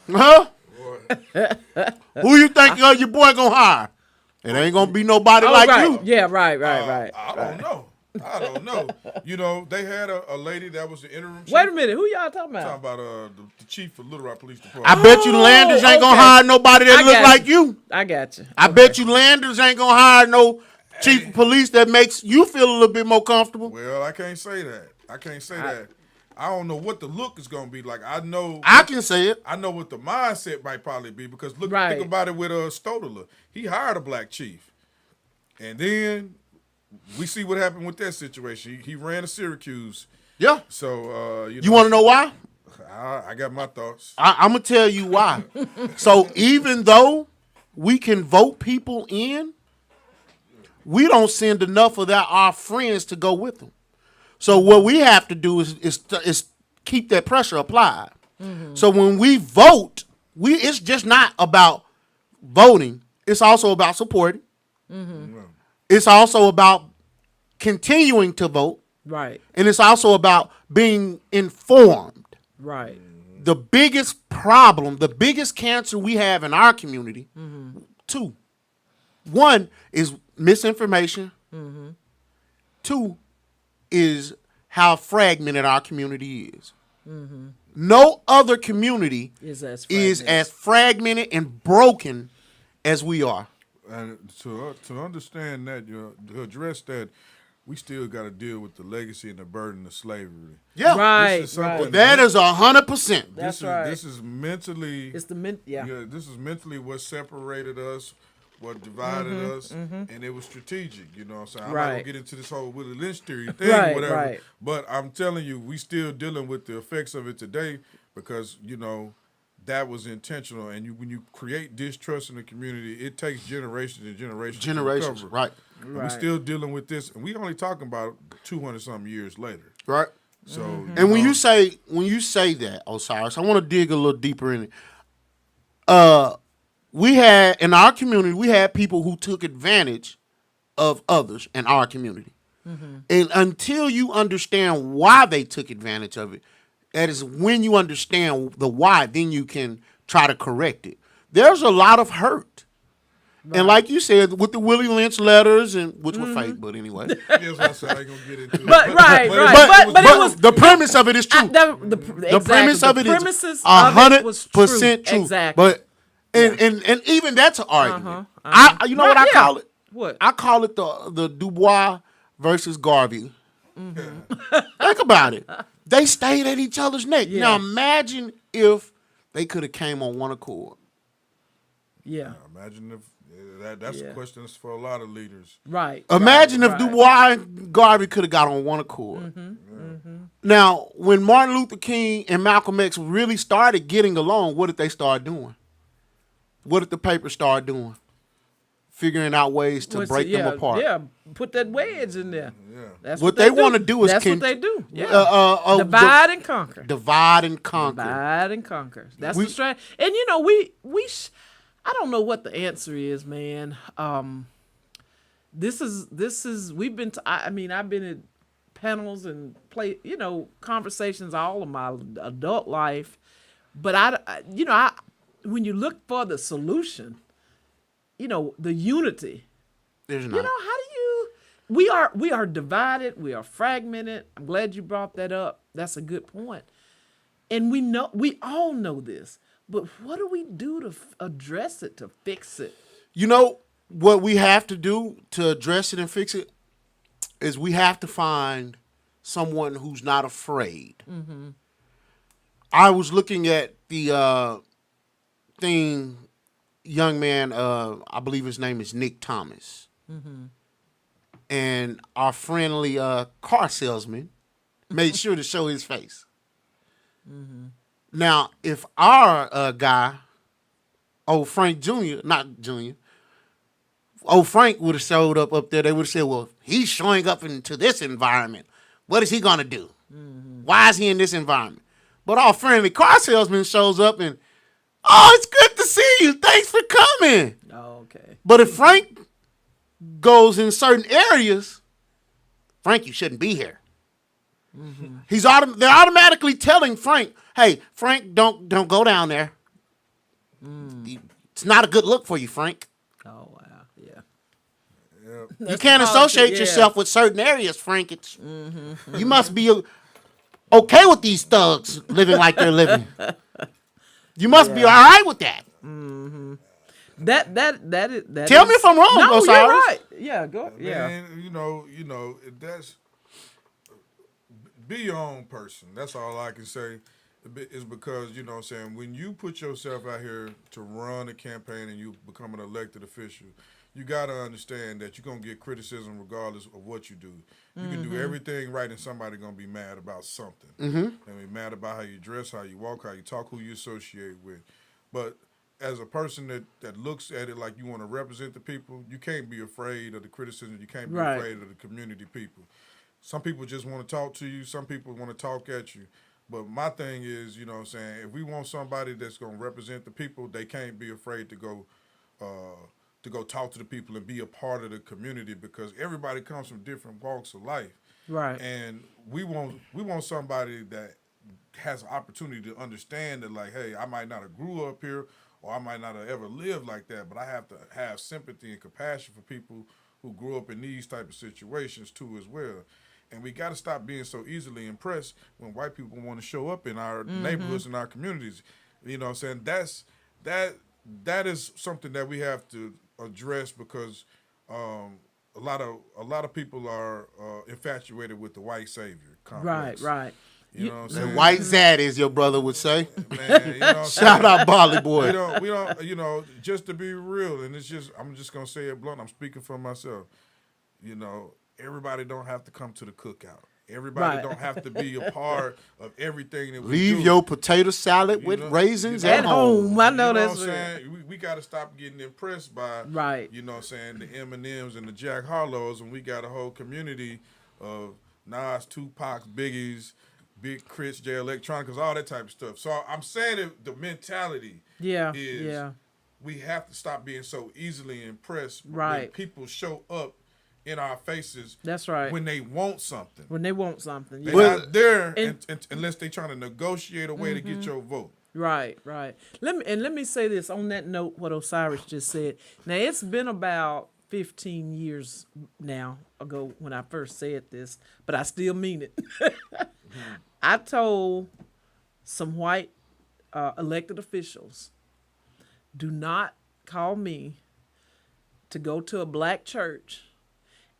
Huh? Who you think your boy gonna hire? It ain't gonna be nobody like right. you. Yeah, right. I don't know. I don't know. You know, they had a lady that was the interim chief. Wait a minute. Who y'all talking Talking about? about the chief of Little Rock Police Department. I bet you Landers ain't gonna okay. hire nobody that I look got like you. I got you. I bet you Landers ain't gonna hire no chief of police that makes you feel a little bit more comfortable. Well, I can't say that. I don't know what the look is gonna be like. I can say it. I know what the mindset might probably be because think Right. about it with Stodler. He hired a black chief, and then we see what happened with that situation. He ran to Syracuse. Yeah. So You want to know why? I got my thoughts. I'm gonna tell you why. So even though we can vote people in, we don't send enough of our friends to go with them. So what we have to do is keep that pressure applied. So when we vote, it's just not about voting. It's also about supporting. It's also about continuing to vote, Right. and it's also about being informed. Right. The biggest problem, the biggest cancer we have in our community, two. One is misinformation. Two is how fragmented our community is. No other community Is as fragmented and broken as we are. And to understand that, to address that, we still got to deal with the legacy and the burden of slavery. Yeah, Right. This is something that is 100%. That's right. This is mentally. It's the This is mentally what separated us, what divided us, and it was strategic. You know what I'm saying? I'm not gonna Right. get into this whole Willie Lynch theory thing, Right, whatever. right. But I'm telling you, we still dealing with the effects of it today because that was intentional. And when you create distrust in the community, it takes generations and generations. To recover. Right. And we're still dealing with this, and we only talking about 200-something years later. Right. So, And when you say that, Osyrus, I want to dig a little deeper in it. We had in our community, we had people who took advantage of others in our community, and until you understand why they took advantage of it, that is when you understand the why, then you can try to correct it. There's a lot of hurt. Right. And like you said, with the Willie Lynch letters, and which were fake, but anyway. Yes, I said I ain't gonna get into it. But right. But it was the premise of it is true. The premise of it is 100% true. Exactly. But and even that's an argument. You know what I call it? What? I call it the Dubois versus Garvey. Think about it. They stayed at each other's neck. Yeah. Now imagine if they could have came on one accord. Yeah. Imagine if that's a question that's for a lot of leaders. Right. Imagine if right. Dubois and Garvey could have got on one accord. Now, when Martin Luther King and Malcolm X really started getting along, what did they start doing? What did the paper start doing? Figuring out ways to break them apart. Yeah, put that wedge in there. Yeah. That's What they want to do is what they do. Yeah. Divide and conquer. Divide and conquer. Divide and conquer. That's the strategy. And we I don't know what the answer is, man. This is we've been I've been at panels and conversations all of my adult life, but I when you look for the solution, the unity. There's not. How do you? We are divided. We are fragmented. I'm glad you brought that up. That's a good point. And we all know this. But what do we do to address it, to fix it? What we have to do to address it and fix it is we have to find someone who's not afraid. I was looking at the thing, young man, I believe his name is Nick Thomas. And our friendly car salesman made sure to show his face. Now, if our guy, old Frank Jr., not Jr., old Frank would have showed up there, they would have said, well, he's showing up into this environment. What is he going to do? Why is he in this environment? But our friendly car salesman shows up and, oh, it's good to see you. Thanks for coming. Oh, okay. But if Frank goes in certain areas, Frank, you shouldn't be here. They're automatically telling Frank, hey, Frank, don't go down there. It's not a good look for you, Frank. Oh, wow. Yeah. You can't associate yourself with certain areas, Frank. You must be okay with these thugs living like they're living. You must be all right with that. That is. Tell me if I'm wrong. No, Osyrus. you're right. Yeah, go. Yeah. Man, that's be your own person. That's all I can say. Is because when you put yourself out here to run a campaign and you become an elected official, you got to understand that you're gonna get criticism regardless of what you do. You can do everything right, and somebody gonna be mad about something. And be mad about how you dress, how you walk, how you talk, who you associate with. But as a person that looks at it like you want to represent the people, you can't be afraid of the criticism. You can't be afraid of the community people. Some people just want to talk to you. Some people want to talk at you. But my thing is, if we want somebody that's going to represent the people, they can't be afraid to go to go talk to the people and be a part of the community, because everybody comes from different walks of life. Right. And we want somebody that has an opportunity to understand that, like, hey, I might not have grew up here, or I might not have ever lived like that, but I have to have sympathy and compassion for people who grew up in these type of situations too as well. And we got to stop being so easily impressed when white people want to show up in our neighborhoods and our communities. You know what I'm saying? That is something that we have to address, because a lot of people are infatuated with the white savior complex. Right. You know what I'm The saying? white Zad, as your brother would say. Man, you know what I'm Shout saying? out Bolly boy. We don't, you know, just to be real, and I'm just gonna say it blunt. I'm speaking for myself. You know, everybody don't have to come to the cookout. Everybody Right. don't have to be a part of everything that we Leave do. your potato salad with know, raisins you know, at home. I know You know that's what I'm right. saying? We got to stop getting impressed by, Right. you know what I'm saying, the Eminems and the Jack Harlows, and we got a whole community of Nas, Tupac's, Biggie's, Big Crits, J Electronicas, all that type of stuff. So I'm saying that the mentality is we have to stop being so easily impressed when Right. people show up in our faces. That's right. When they want something. When they want something. They're Yeah. not there and- unless they're trying to negotiate a way to get your vote. Right. Let me say this on that note, what Osyrus just said. Now, it's been about 15 years now ago when I first said this, but I still mean it. I told some white elected officials, do not call me to go to a black church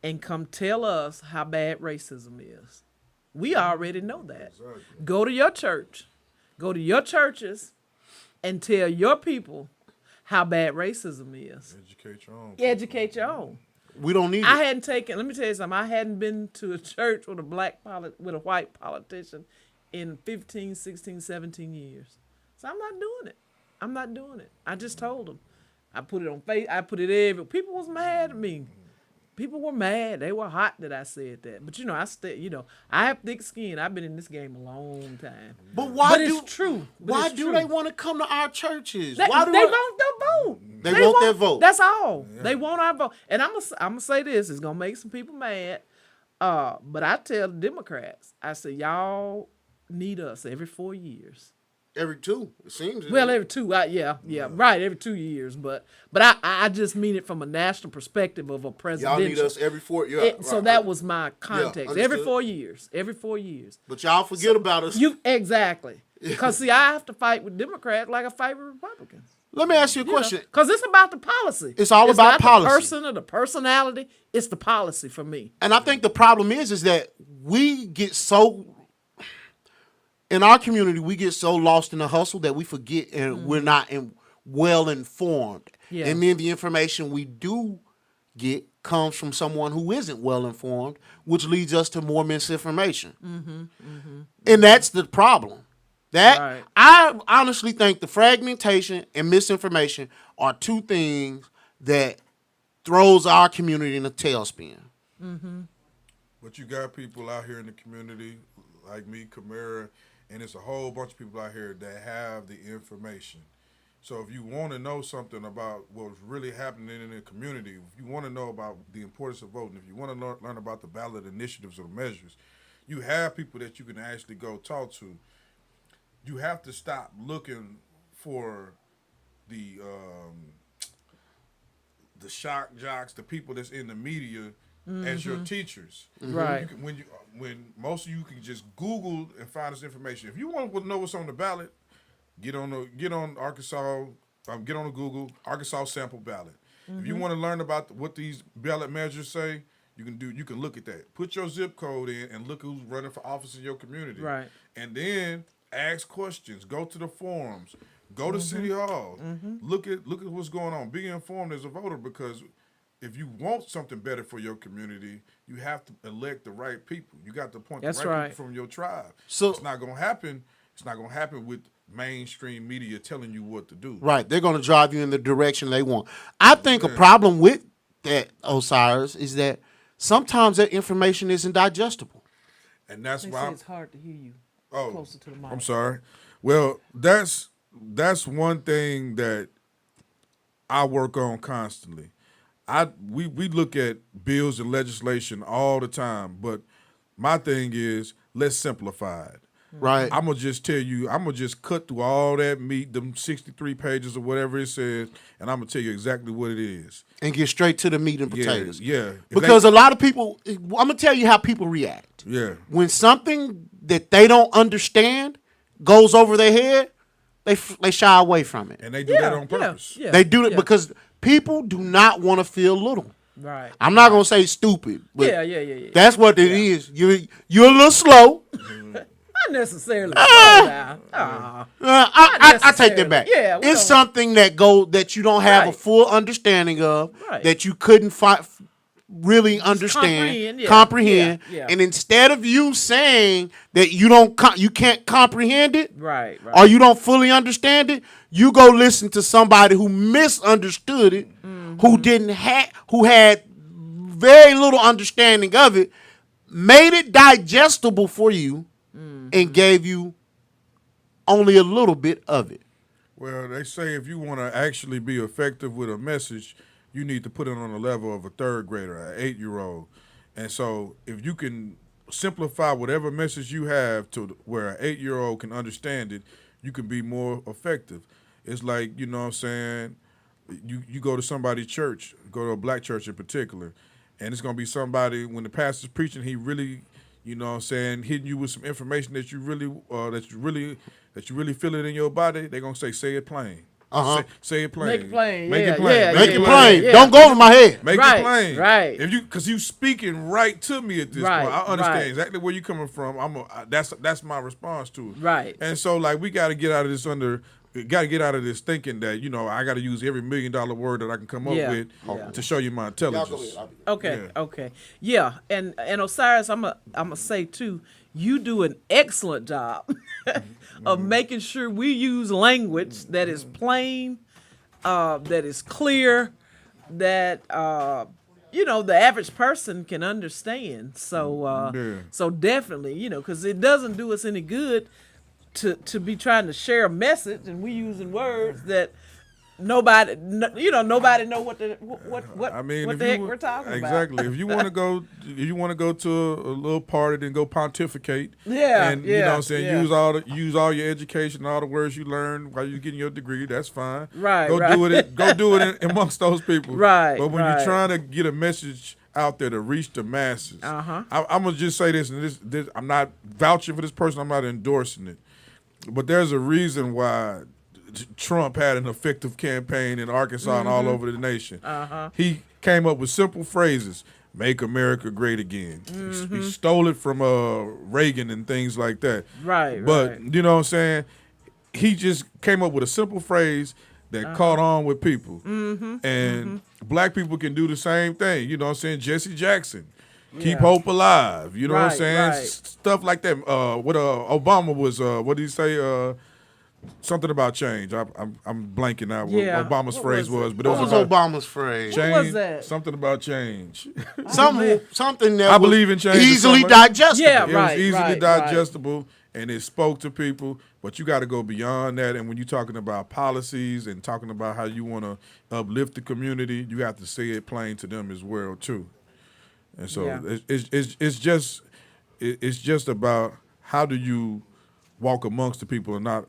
and come tell us how bad racism is. We already know that. Exactly. Go to your church. Go to your churches and tell your people how bad racism is. Educate your own. Educate your own. We don't need I it. hadn't taken, let me tell you something, I hadn't been to a church with with a white politician in 15, 16, 17 years. So I'm not doing it. I'm not doing it. I just told them. I put it on Facebook. I put it everywhere. People was mad at me. People were mad. They were hot that I said that. But I have thick skin. I've been in this game a long time. But why it's true. But Why it's do true. they want to come to our churches? They, Why do they want their vote. They want their vote. That's all. Yeah. They want our vote. And I'm gonna say this. It's gonna make some people mad. But I tell the Democrats, I say, y'all need us every 4 years. Every two, it seems. Well, every two. Right, every 2 years. But I just mean it from a national perspective of a presidential. Y'all need us every 4 years. So that was my context. Yeah, every understood. 4 years. Every 4 years. But y'all forget about us. Exactly. Because see, I have to fight with Democrats like I fight with Republicans. Let me ask you a question. Because it's about the policy. It's all about not policy. The person or the personality. It's the policy for me. And I think the problem is that we get so, in our community, we get so lost in the hustle that we forget and we're not well informed. Yeah. And then the information we do get comes from someone who isn't well informed, which leads us to more misinformation. And that's the problem. Right. I honestly think the fragmentation and misinformation are two things that throws our community in a tailspin. But you got people out here in the community like me, Kymara, and it's a whole bunch of people out here that have the information. So if you want to know something about what's really happening in the community, if you want to know about the importance of voting, if you want to learn about the ballot initiatives or measures, you have people that you can actually go talk to. You have to stop looking for the shock jocks, the people that's in the media as your teachers. Right. When most of you can just Google and find this information. If you want to know what's on the ballot, get on Arkansas. Get on the Google Arkansas sample ballot. If you want to learn about what these ballot measures say, you can look at that. Put your zip code in and look who's running for office in your community. Right. And then ask questions. Go to the forums. Go to City Hall. Look at what's going on. Be informed as a voter, because if you want something better for your community, you have to elect the right people. You got to appoint the right people from your tribe. So it's not gonna happen. It's not gonna happen with mainstream media telling you what to do. Right. They're going to drive you in the direction they want. I think a problem with that, Osyrus, is that sometimes that information isn't digestible. And that's They why say it's hard to hear you closer to the mic. I'm sorry. Well, that's one thing that I work on constantly. we look at bills and legislation all the time, but my thing is let's simplify it. Right. I'm gonna just tell you, I'm gonna just cut through all that meat, them 63 pages or whatever it says, and I'm gonna tell you exactly what it is. And get straight to the meat and potatoes. Yeah. Because a lot of people, I'm gonna tell you how people react. Yeah. When something that they don't understand goes over their head, they shy away from it. And they do that on purpose. Yeah. They do it because people do not want to feel little. Right. I'm not gonna say stupid, but Yeah. that's what it is. You're a little slow. Not necessarily. I I take that back. Yeah, it's something that you don't have a full understanding of, that you couldn't really understand, comprehend. Yeah. And instead of you saying that you can't comprehend it, right, or you don't fully understand it, you go listen to somebody who misunderstood it, who had very little understanding of it, made it digestible for you, and gave you only a little bit of it. Well, they say if you want to actually be effective with a message, you need to put it on the level of a third grader, an 8-year-old. And so if you can simplify whatever message you have to where an 8-year-old can understand it, you can be more effective. It's like, you know what I'm saying, you go to somebody's church, go to a black church in particular, and it's going to be somebody, when the pastor's preaching, he really, you know what I'm saying, hitting you with some information that you really feel it in your body. They're going to say it plain. Say it plain. Make it plain. Make it plain. Don't go over my head. Make it plain. Right. Because you speaking right to me at this point. I understand exactly where you're coming from. That's my response to it. Right. And so like we got to get out of this thinking that, you know, I got to use every $1 million word that I can come up with to show you my intelligence. Okay. Yeah. And Osyrus, I'm gonna say too, you do an excellent job of making sure we use language that is plain, that is clear, that the average person can understand. So so definitely, because it doesn't do us any good to be trying to share a message and we using words that nobody know what the heck we're talking about. Exactly. If you want to go to a little party, then go pontificate. And you know what I'm saying, use all your education, all the words you learn while you're getting your degree. That's fine. Right. Go do it amongst those people. Right. But when you're trying to get a message out there to reach the masses, I'm gonna just say this, and this I'm not vouching for this person. I'm not endorsing it, but there's a reason why Trump had an effective campaign in Arkansas and all over the nation. He came up with simple phrases: "Make America Great Again." He stole it from Reagan and things like that. But you know what I'm saying? He just came up with a simple phrase that caught on with people. And black people can do the same thing. You know what I'm saying? Jesse Jackson. Keep hope alive. You know what I'm saying? Stuff like that. What Obama was, what did he say? Something about change. I'm blanking out what Obama's phrase was. But what was Obama's phrase? Change, what was that? Something about change. something that I believe in change. Easily digestible. Yeah, it was easily digestible, and it spoke to people. But you got to go beyond that. And when you're talking about policies and talking about how you want to uplift the community, you have to say it plain to them as well too. And so it's just about how do you walk amongst the people and not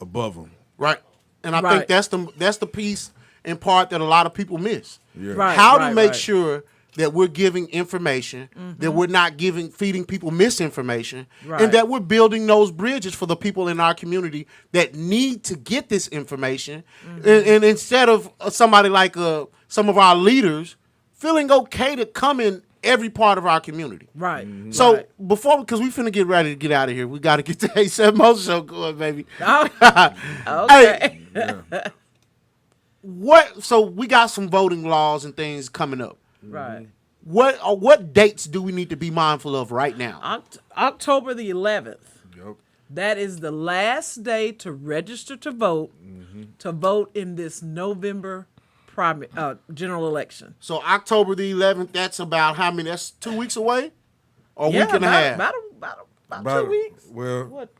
above them. Right. And I think that's the piece and part that a lot of people miss. Yeah. How to make sure that we're giving information, that we're not feeding people misinformation, and that we're building those bridges for the people in our community that need to get this information. And instead of somebody like some of our leaders feeling okay to come in every part of our community. Right. So because we finna get ready to get out of here, we got to get the A7 Motion Show going, baby. Okay. Hey, so we got some voting laws and things coming up. Right. What dates do we need to be mindful of right now? October the 11th. Yep. That is the last day to register to vote, in this November general election. So October the 11th, that's about how many? That's 2 weeks away? Or a week and a half? About 2 weeks. Well, What?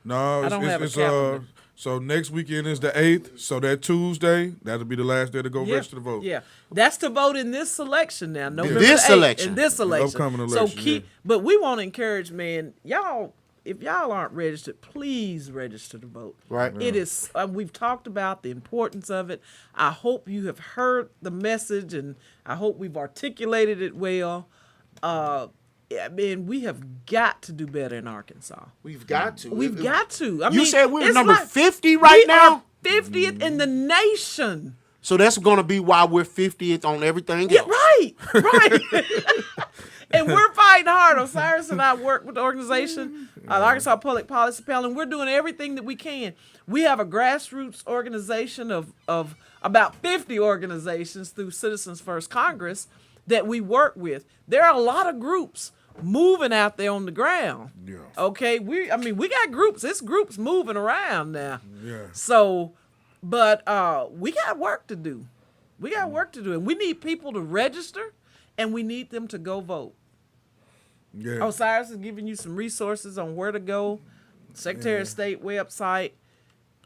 no, I don't have a calendar. So next weekend is the 8th. So that Tuesday, that'll be the last day to go register to vote. Yeah, that's to vote in this election now. November This 8th, election. in this election, upcoming election, So but we want to encourage, man, y'all. If y'all aren't registered, please register to vote. Right. It is. We've talked about the importance of it. I hope you have heard the message, and I hope we've articulated it well. I mean, we have got to do better in Arkansas. We've got to. We've got to. I You mean, said we're it's number like 50 right we now? are 50th in the nation. So that's going to be why we're 50th on everything Yeah, else. right. And we're fighting hard. Osyrus and I work with the organization, the Arkansas Public Policy Panel, and we're doing everything that we can. We have a grassroots organization of about 50 organizations through Citizens First Congress that we work with. There are a lot of groups moving out there on the ground. Yeah. Okay, we got groups. It's groups moving around now. Yeah. So, but we got work to do. We got work to do, and we need people to register, and we need them to go vote. Yeah. Osyrus is giving you some resources on where to go. Secretary of State website.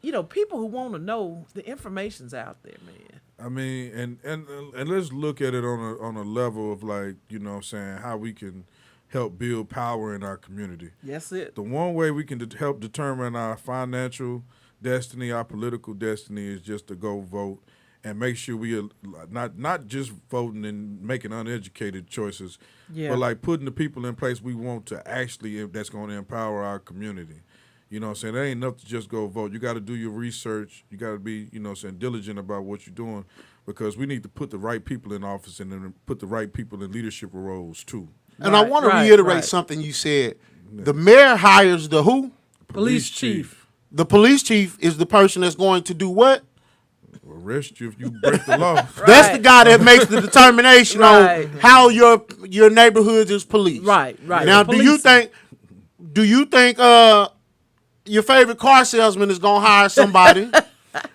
You know, people who want to know, the information's out there, man. I mean, and let's look at it on a level of, like, you know what I'm saying, how we can help build power in our community. That's it. The one way we can help determine our financial destiny, our political destiny, is just to go vote and make sure we are not just voting and making uneducated choices, but like putting the people in place we want to actually, that's going to empower our community. You know what I'm saying? It ain't enough to just go vote. You got to do your research. You got to be, you know what I'm saying, diligent about what you're doing, because we need to put the right people in office and then put the right people in leadership roles too. And I want to reiterate something you said. The mayor hires the who? Police chief. The police chief is the person that's going to do what? Arrest you if you break the law. That's the guy that makes the determination on how your neighborhood is policed. Right. Now, do you think your favorite car salesman is gonna hire somebody?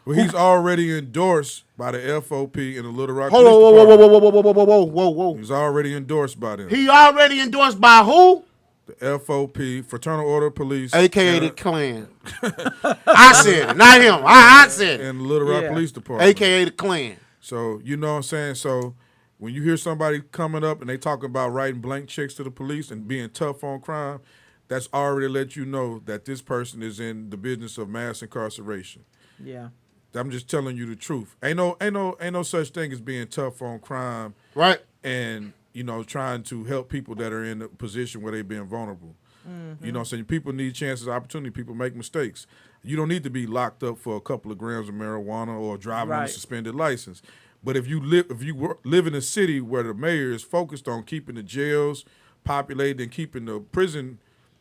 Well, he's already endorsed by the FOP and the Little Rock Hold Police on, Department. whoa. He's already endorsed by them. He already endorsed by who? The FOP, Fraternal Order of Police, AKA the Klan. I said it, not him. I said it. and the Little Rock Police Department, AKA the Klan. So you know what I'm saying. So when you hear somebody coming up and they talking about writing blank checks to the police and being tough on crime, that's already let you know that this person is in the business of mass incarceration. Yeah. I'm just telling you the truth. Ain't no such thing as being tough on crime, Right. and you know, trying to help people that are in a position where they've been vulnerable. You know what I'm saying? People need chances, opportunity. People make mistakes. You don't need to be locked up for a couple of grams of marijuana or driving on a suspended license. But if you live in a city where the mayor is focused on keeping the jails populated and keeping the prison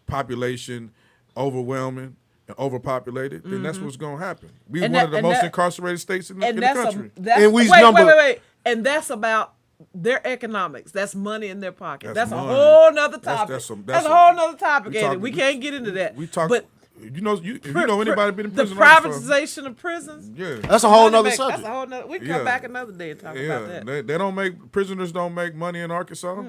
population overwhelming and overpopulated, then that's what's going to happen. We're one of the most incarcerated states in the country. Wait. And that's about their economics. That's money in their pocket. That's a whole nother topic. That's a whole nother topic, ain't it? We can't get into that. We talk, but if you know anybody been in prison, the privatization of prisons. Yeah, that's a whole nother subject. That's a whole nother. We can come back another day and talk about that. They don't make prisoners don't make money in Arkansas.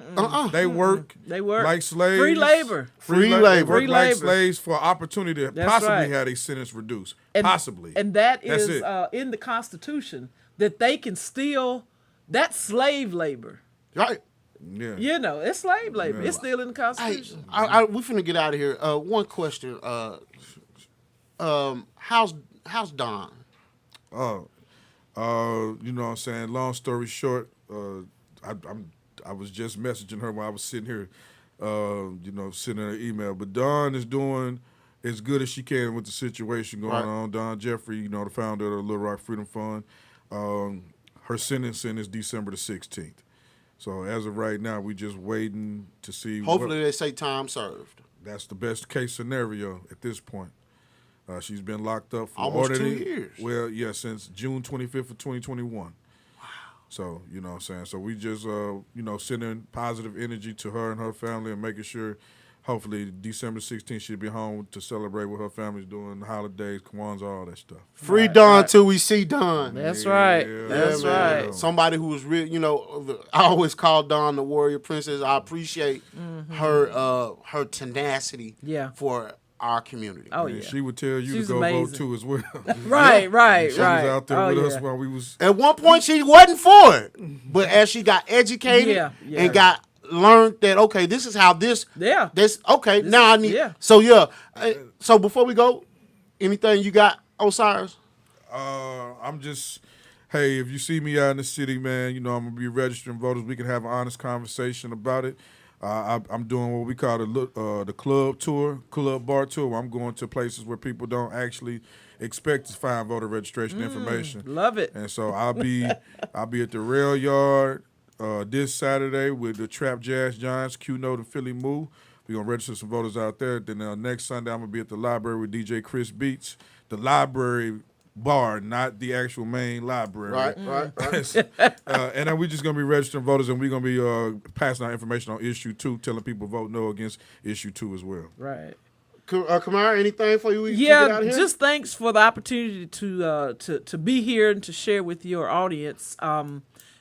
They work. They work like slaves. Free labor. They work like slaves for opportunity to possibly have their sentence reduced. Possibly. And that is in the Constitution that they can steal. That's slave labor. Right. Yeah. You know, it's slave labor. It's still in the Constitution. We finna get out of here. One question. How's Don? You know what I'm saying? Long story short, I was just messaging her while I was sitting here, sending her an email. But Dawn is doing as good as she can with the situation going on. Don Jeffrey, the founder of the Little Rock Freedom Fund. Her sentencing is December the 16th. So as of right now, we just waiting to see. Hopefully they say time served. That's the best case scenario at this point. She's been locked up for almost 2 years. Well, yeah, since June 25th of 2021. Wow. So, you know what I'm saying? So we just, sending positive energy to her and her family and making sure hopefully December 16th she'll be home to celebrate with her family's doing the holidays, Kwanzaa, all that stuff. Free Dawn till we see Dawn. That's right. That's right. Somebody who was real, I always call Dawn the warrior princess. I appreciate her tenacity for our community. Oh And yeah. she would tell you She's to go amazing. vote too as well. Right. She was out there with us while we was. At one point, she wasn't for it, but as she got educated and got learned that okay, this is how this okay. Now I need So before we go, anything you got, Osyrus? I'm just, hey, if you see me out in the city, man, you know I'm gonna be registering voters. We can have an honest conversation about it. I'm doing what we call the club tour, club bar tour, where I'm going to places where people don't actually expect to find voter registration information. Love it. And so I'll be at the Rail Yard this Saturday with the Trap Jazz Giants, Q Note, and Philly Moo. We're going to register some voters out there. Then next Sunday, I'm going to be at the library with DJ Chris Beats. The library bar, not the actual main library. Right. And then we're just going to be registering voters, and we're going to be passing out information on Issue 2, telling people vote no against Issue 2 as well. Right. Kymara, anything for you? Get out of here? Just thanks for the opportunity to be here and to share with your audience.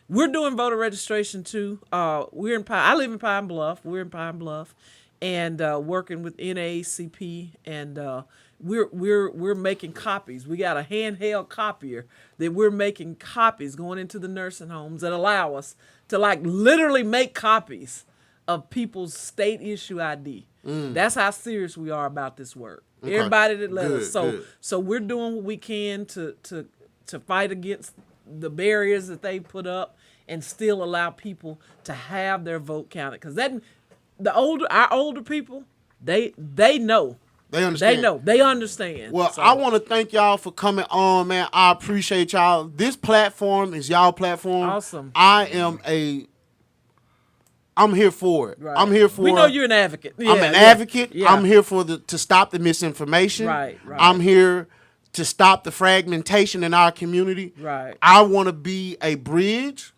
We're doing voter registration too. We're in I live in Pine Bluff. We're in Pine Bluff, and working with NAACP, and we're making copies. We got a handheld copier that we're making copies going into the nursing homes that allow us to like literally make copies of people's state issue ID. That's how serious we are about this work. Okay. Everybody that let us. So we're doing what we can to fight against the barriers that they put up and still allow people to have their vote counted. Because our older people, they know. They understand. They understand. Well, I want to thank y'all for coming on, man. I appreciate y'all. This platform is y'all platform. Awesome. I'm here for it. Right. I'm here for. We know you're an advocate. I'm an advocate. Yeah. I'm here to stop the misinformation. Right. I'm here to stop the fragmentation in our community. Right. I want to be a bridge.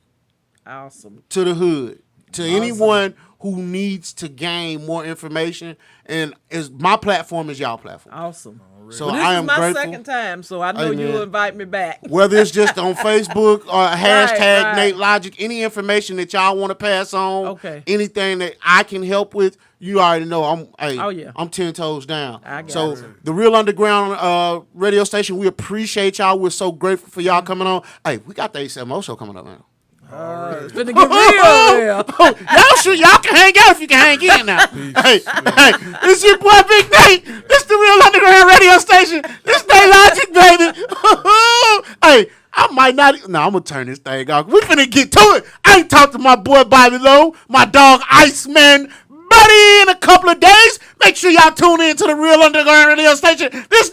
Awesome. To the hood, to anyone who needs to gain more information, and my platform is y'all platform. Awesome. So this I am is my grateful. second time, so I know you'll invite me back. Whether it's just on Facebook or hashtag Right. Nate Logic, any information that y'all want to pass on, anything that I can help with, you already know I'm 10 toes down. The Real Underground radio station, we appreciate y'all. We're so grateful for y'all coming on. Hey, we got the 870 show coming up now. It's gonna get real. Y'all can hang out if you can hang in now. Hey, this your boy Big Nate. This the Real Underground radio station. This Nate Logic, baby. Hey, I might not. No, I'm gonna turn this thing off. We finna get to it. I ain't talked to my boy Bobby Lowe, my dog Iceman Buddy in a couple of days. Make sure y'all tune in to the Real Underground radio station. This